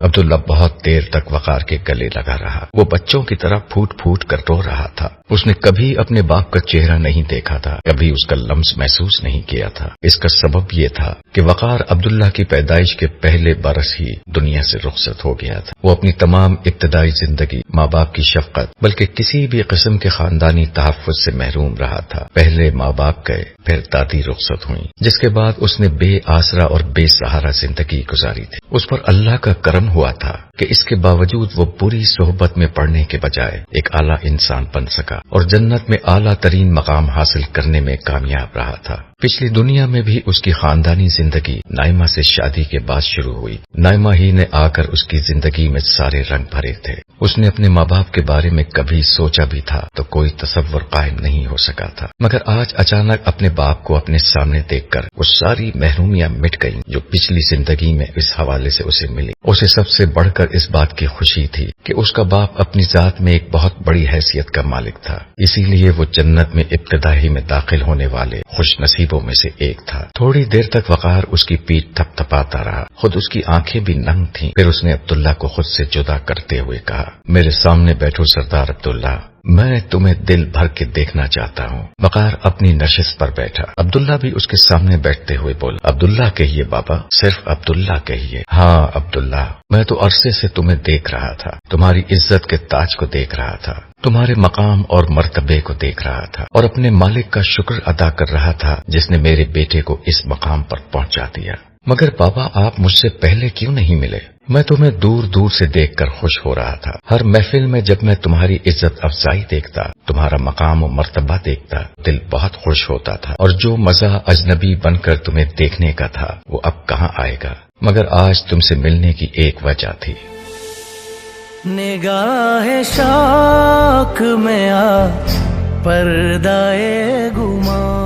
عبداللہ بہت دیر تک وقار کے گلے لگا رہا۔ وہ بچوں کی طرح پھوٹ پھوٹ کر رو رہا تھا۔ اس نے کبھی اپنے باپ کا چہرہ نہیں دیکھا تھا، کبھی اس کا لمس محسوس نہیں کیا تھا۔ اس کا سبب یہ تھا کہ وقار عبداللہ کی پیدائش کے پہلے برس ہی دنیا سے رخصت ہو گیا تھا۔ وہ اپنی تمام ابتدائی زندگی ماں باپ کی شفقت بلکہ کسی بھی قسم کے خاندانی تحفظ سے محروم رہا تھا۔ پہلے ماں باپ گئے، پھر دادی رخصت ہوئی، جس کے بعد اس نے بے آسرا اور بے سہارا زندگی گزاری تھی۔ اس پر اللہ کا کرم ہوا تھا کہ اس کے باوجود وہ بری صحبت میں پڑنے کے بجائے ایک اعلیٰ انسان بن سکا اور جنت میں اعلیٰ ترین مقام حاصل کرنے میں کامیاب رہا تھا۔ پچھلی دنیا میں بھی اس کی خاندانی زندگی نائمہ سے شادی کے بعد شروع ہوئی۔ نائمہ ہی نے آ کر اس کی زندگی میں سارے رنگ بھرے تھے۔ اس نے اپنے ماں باپ کے بارے میں کبھی سوچا بھی تھا تو کوئی تصور قائم نہیں ہو سکا تھا، مگر آج اچانک اپنے باپ کو اپنے سامنے دیکھ کر وہ ساری محرومیاں مٹ گئیں جو پچھلی زندگی میں اس حوالے سے اسے ملی۔ اسے سب سے بڑھ کر اس بات کی خوشی تھی کہ اس کا باپ اپنی ذات میں ایک بہت بڑی حیثیت کا مالک تھا، اسی لیے وہ جنت میں ابتدائی میں داخل ہونے والے خوش نصیبوں میں سے ایک تھا۔ تھوڑی دیر تک وقار اس کی پیٹھ تھپ تھپاتا رہا، خود اس کی آنکھیں بھی ننگ تھیں۔ پھر اس نے عبداللہ کو خود سے جدا کرتے ہوئے کہا، میرے سامنے بیٹھو سردار عبداللہ، میں تمہیں دل بھر کے دیکھنا چاہتا ہوں۔ وقار اپنی نشست پر بیٹھا۔ عبداللہ بھی اس کے سامنے بیٹھتے ہوئے بولا، عبداللہ کہیے بابا، صرف عبداللہ کہیے۔ ہاں عبداللہ، میں تو عرصے سے تمہیں دیکھ رہا تھا، تمہاری عزت کے تاج کو دیکھ رہا تھا، تمہارے مقام اور مرتبے کو دیکھ رہا تھا اور اپنے مالک کا شکر ادا کر رہا تھا جس نے میرے بیٹے کو اس مقام پر پہنچا دیا۔ مگر بابا، آپ مجھ سے پہلے کیوں نہیں ملے؟ میں تمہیں دور دور سے دیکھ کر خوش ہو رہا تھا۔ ہر محفل میں جب میں تمہاری عزت افزائی دیکھتا، تمہارا مقام و مرتبہ دیکھتا، دل بہت خوش ہوتا تھا، اور جو مزہ اجنبی بن کر تمہیں دیکھنے کا تھا وہ اب کہاں آئے گا؟ مگر آج تم سے ملنے کی ایک وجہ تھی۔ نگاہ شوق میں آ پردہ گماں